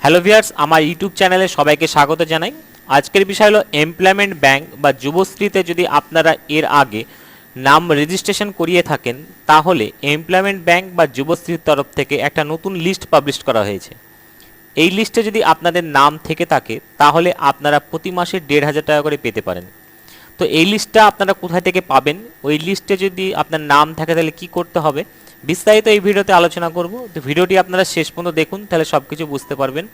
Hello viewers, আমার YouTube চ্যানেলে সবাইকে স্বাগত জানাই। আজকের বিষয় হলো এমপ্লয়মেন্ট ব্যাংক বা যুবশ্রীতে যদি আপনারা এর আগে নাম রেজিস্ট্রেশন করিয়ে থাকেন, তাহলে এমপ্লয়মেন্ট ব্যাংক বা যুবশ্রীর তরফ থেকে একটা নতুন লিস্ট পাবলিশ করা হয়েছে। এই লিস্টে যদি আপনাদের নাম থেকে থাকে, তাহলে আপনারা প্রতি মাসে ১৫০০ টাকা করে পেতে পারেন। তো এই লিস্টটা আপনারা কোথায় থেকে পাবেন, ওই লিস্টে যদি আপনার নাম থাকে তাহলে কি করতে হবে, বিস্তারিত এই ভিডিওতে আলোচনা করব। তো ভিডিওটি আপনারা শেষ পর্যন্ত দেখুন, তাহলে সব কিছু বুঝতে পারবেন।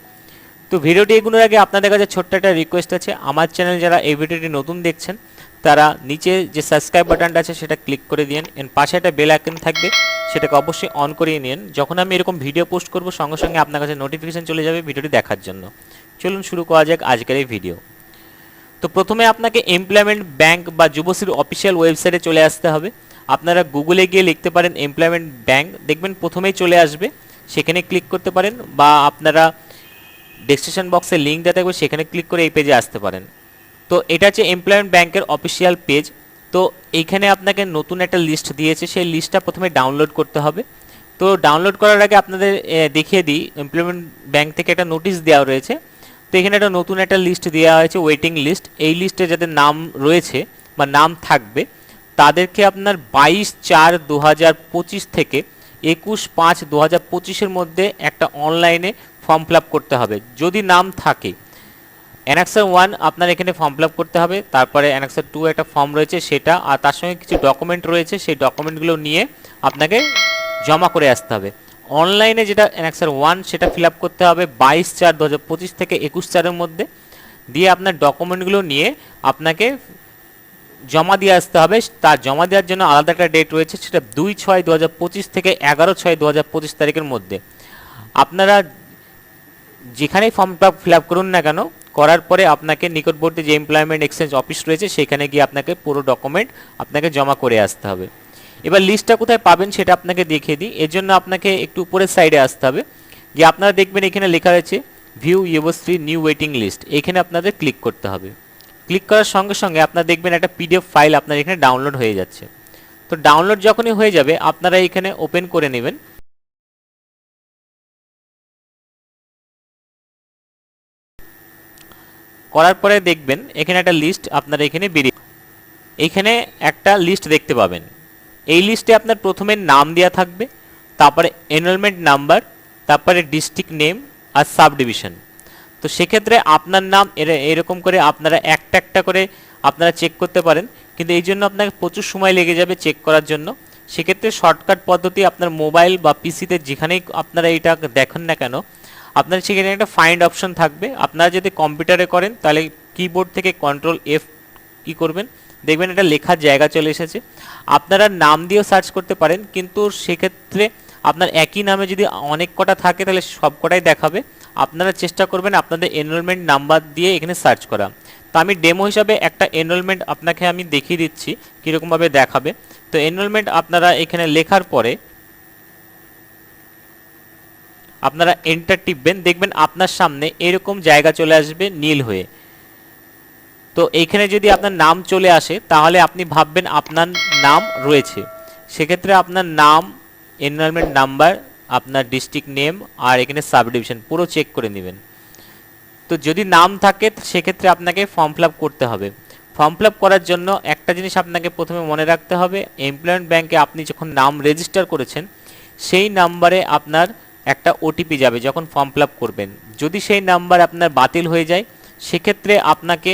তো ভিডিওটি এগোনোর আগে আপনাদের কাছে ছোট্ট একটা রিকোয়েস্ট আছে। আমার চ্যানেল যারা এই ভিডিওটি নতুন দেখছেন, তারা নিচে যে সাবস্ক্রাইব বাটনটা আছে সেটা ক্লিক করে দিন। এর পাশে একটা বেল আইকন থাকবে, সেটাকে অবশ্যই অন করিয়ে নিন। যখন আমি এরকম ভিডিও পোস্ট করব, সঙ্গে সঙ্গে আপনার কাছে নোটিফিকেশন চলে যাবে ভিডিওটি দেখার জন্য। চলুন শুরু করা যাক আজকের এই ভিডিও। তো প্রথমে আপনাকে এমপ্লয়মেন্ট ব্যাংক বা যুবশ্রীর অফিসিয়াল ওয়েবসাইটে চলে আসতে হবে। আপনারা গুগলে গিয়ে লিখতে পারেন এমপ্লয়মেন্ট ব্যাংক, দেখবেন প্রথমেই চলে আসবে, সেখানে ক্লিক করতে পারেন, বা আপনারা ডেসক্রিপশন বক্সে লিঙ্ক দেওয়া থাকবে, সেখানে ক্লিক করে এই পেজে আসতে পারেন। তো এটা হচ্ছে এমপ্লয়মেন্ট ব্যাংকের অফিসিয়াল পেজ। তো এইখানে আপনাকে নতুন একটা লিস্ট দিয়েছে, সেই লিস্টটা প্রথমে ডাউনলোড করতে হবে। তো ডাউনলোড করার আগে আপনাদের দেখিয়ে দিই, এমপ্লয়মেন্ট ব্যাংক থেকে একটা নোটিশ দেওয়া রয়েছে। তো এখানে একটা নতুন একটা লিস্ট দেওয়া হয়েছে, ওয়েটিং লিস্ট। এই লিস্টে যাদের নাম রয়েছে বা নাম থাকবে, তাদেরকে আপনার 22/4/2025 থেকে 21/5/2025 মধ্যে একটা অনলাইনে ফর্ম ফিল আপ করতে হবে যদি নাম থাকে। অ্যানেক্সার 1 আপনার এখানে ফর্ম ফিল আপ করতে হবে, তারপরে অ্যানেক্সার 2 একটা ফর্ম রয়েছে সেটা, আর তার সঙ্গে কিছু ডকুমেন্ট রয়েছে, সেই ডকুমেন্টগুলো নিয়ে আপনাকে জমা করে আসতে হবে। অনলাইনে যেটা অ্যানেক্সার 1 সেটা ফিল আপ করতে হবে 22/4/2025 থেকে 21/4-এর মধ্যে, দিয়ে আপনার ডকুমেন্টগুলো নিয়ে আপনাকে জমা দিয়ে আসতে হবে। তার জমা দেওয়ার জন্য আলাদা একটা ডেট রয়েছে, সেটা 2/6/2025 থেকে 11/6/2025 তারিখের মধ্যে। আপনারা যেখানেই ফর্মটা ফিল আপ করুন না কেন, করার পরে আপনাকে নিকটবর্তী যে এমপ্লয়মেন্ট এক্সচেঞ্জ অফিস রয়েছে সেখানে গিয়ে আপনাকে পুরো ডকুমেন্ট আপনাকে জমা করে আসতে হবে। এবার লিস্টটা কোথায় পাবেন সেটা আপনাকে দেখিয়ে দিই। এর জন্য আপনাকে একটু উপরের সাইডে আসতে হবে, যে আপনারা দেখবেন এখানে লেখা রয়েছে view Yuvashree new waiting list, এখানে আপনাদের ক্লিক করতে হবে। ক্লিক করার সঙ্গে সঙ্গে আপনারা দেখবেন একটা পিডিএফ ফাইল আপনার এখানে ডাউনলোড হয়ে যাচ্ছে। তো ডাউনলোড যখনই হয়ে যাবে, আপনারা এখানে ওপেন করে নেবেন। করার পরে দেখবেন এখানে একটা লিস্ট আপনারা এখানে বেরিয়ে, এইখানে একটা লিস্ট দেখতে পাবেন। এই লিস্টে আপনার প্রথমে নাম দেওয়া থাকবে, তারপরে এনরোলমেন্ট নাম্বার, তারপরে ডিস্ট্রিক্ট নেম আর সাব ডিভিশন। তো সেক্ষেত্রে আপনার নাম এরকম করে আপনারা একটা একটা করে আপনারা চেক করতে পারেন, কিন্তু এই জন্য আপনাকে প্রচুর সময় লেগে যাবে চেক করার জন্য। সেক্ষেত্রে শর্টকাট পদ্ধতি, আপনার মোবাইল বা পিসিতে যেখানেই আপনারা এটা দেখেন না কেন, আপনার সেখানে একটা ফাইন্ড অপশন থাকবে। আপনারা যদি কম্পিউটারে করেন তাহলে কিবোর্ড থেকে Ctrl+F কি করবেন, দেখবেন এটা লেখার জায়গা চলে এসেছে। আপনারা নাম দিয়েও সার্চ করতে পারেন, কিন্তু সেক্ষেত্রে আপনার একই নামে যদি অনেক কটা থাকে তাহলে সব কটাই দেখাবে। আপনারা চেষ্টা করবেন আপনাদের এনরোলমেন্ট নাম্বার দিয়ে এখানে সার্চ করা। তো আমি ডেমো হিসাবে একটা এনরোলমেন্ট আপনাকে আমি দেখিয়ে দিচ্ছি কীরকমভাবে দেখাবে। তো এনরোলমেন্ট আপনারা এখানে লেখার পরে আপনারা এন্টার টিপবেন, দেখবেন আপনার সামনে এরকম জায়গা চলে আসবে নীল হয়ে। তো এইখানে যদি আপনার নাম চলে আসে তাহলে আপনি ভাববেন আপনার নাম রয়েছে। সেক্ষেত্রে আপনার নাম, এনরোলমেন্ট নাম্বার, আপনার ডিস্ট্রিক্ট নেম আর এখানে সাব ডিভিশন পুরো চেক করে নেবেন। তো যদি নাম থাকে সেক্ষেত্রে আপনাকে ফর্ম ফিল আপ করতে হবে। ফর্ম ফিল আপ করার জন্য একটা জিনিস আপনাকে প্রথমে মনে রাখতে হবে, এমপ্লয়মেন্ট ব্যাংকে আপনি যখন নাম রেজিস্টার করেছেন সেই নাম্বারে আপনার একটা ওটিপি যাবে যখন ফর্ম ফিল আপ করবেন। যদি সেই নাম্বার আপনার বাতিল হয়ে যায়, সেক্ষেত্রে আপনাকে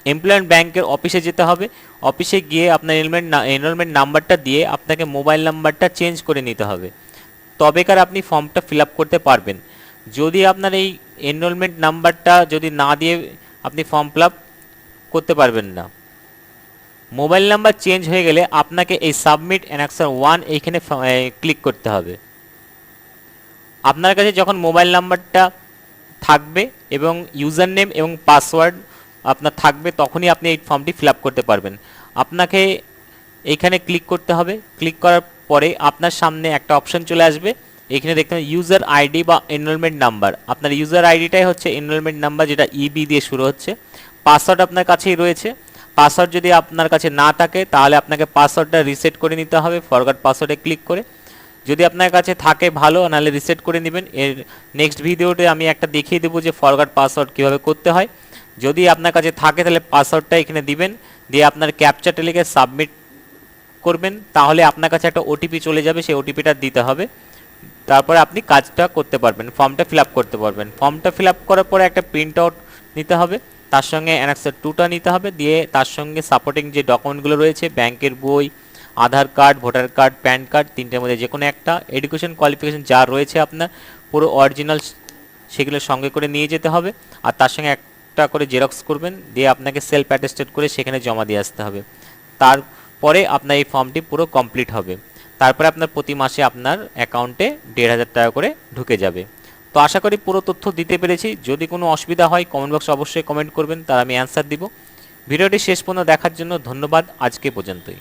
এমপ্লয়মেন্ট ব্যাংকের অফিসে যেতে হবে। অফিসে গিয়ে আপনার এনরোলমেন্ট নাম্বারটা দিয়ে আপনাকে মোবাইল নাম্বারটা চেঞ্জ করে নিতে হবে, তবেকার আপনি ফর্মটা ফিল আপ করতে পারবেন। যদি আপনার এই এনরোলমেন্ট নাম্বারটা যদি না দিয়ে আপনি ফর্ম ফিল আপ করতে পারবেন না। মোবাইল নাম্বার চেঞ্জ হয়ে গেলে আপনাকে এই সাবমিট অ্যানেক্সার 1 এইখানে ক্লিক করতে হবে। আপনার কাছে যখন মোবাইল নাম্বারটা থাকবে এবং ইউজার নেম এবং পাসওয়ার্ড আপনার থাকবে, তখনই আপনি এই ফর্মটি ফিল আপ করতে পারবেন। আপনাকে এইখানে ক্লিক করতে হবে। ক্লিক করার পরে আপনার সামনে একটা অপশন চলে আসবে, এখানে দেখতে হবে ইউজার আইডি বা এনরোলমেন্ট নাম্বার। আপনার ইউজার আইডিটাই হচ্ছে এনরোলমেন্ট নাম্বার, যেটা ইবি দিয়ে শুরু হচ্ছে। পাসওয়ার্ড আপনার কাছেই রয়েছে, পাসওয়ার্ড যদি আপনার কাছে না থাকে তাহলে আপনাকে পাসওয়ার্ডটা রিসেট করে নিতে হবে ফরগট পাসওয়ার্ডে ক্লিক করে। যদি আপনার কাছে থাকে ভালো, নাহলে রিসেট করে নেবেন। এর নেক্সট ভিডিওতে আমি একটা দেখিয়ে দেবো যে ফরগট পাসওয়ার্ড কীভাবে করতে হয়। যদি আপনার কাছে থাকে তাহলে পাসওয়ার্ডটা এখানে দিবেন, দিয়ে আপনার ক্যাপচাটা লিখে সাবমিট করবেন, তাহলে আপনার কাছে একটা ওটিপি চলে যাবে, সেই ওটিপিটা দিতে হবে। তারপরে আপনি কাজটা করতে পারবেন, ফর্মটা ফিল আপ করতে পারবেন। ফর্মটা ফিল আপ করার পরে একটা প্রিন্ট আউট নিতে হবে, তার সঙ্গে অ্যানেক্সার 2টা নিতে হবে, দিয়ে তার সঙ্গে সাপোর্টিং যে ডকুমেন্টগুলো রয়েছে ব্যাংকের বই, Aadhaar card, voter card, PAN card, তিনটের মধ্যে যে কোনো একটা, এডুকেশন কোয়ালিফিকেশন যা রয়েছে আপনার পুরো অরিজিনাল সেগুলো সঙ্গে করে নিয়ে যেতে হবে। আর তার সঙ্গে একটা করে জেরক্স করবেন, দিয়ে আপনাকে সেলফ অ্যাটেস্টেড করে সেখানে জমা দিয়ে আসতে হবে। তারপরে আপনার এই ফর্মটি পুরো কমপ্লিট হবে। তারপরে আপনার প্রতি মাসে আপনার অ্যাকাউন্টে 1,500 টাকা করে ঢুকে যাবে। তো আশা করি পুরো তথ্য দিতে পেরেছি। যদি কোনো অসুবিধা হয় কমেন্ট বক্সে অবশ্যই কমেন্ট করবেন, তার আমি অ্যান্সার দিব। ভিডিওটি শেষ পর্যন্ত দেখার জন্য ধন্যবাদ। আজকে পর্যন্তই।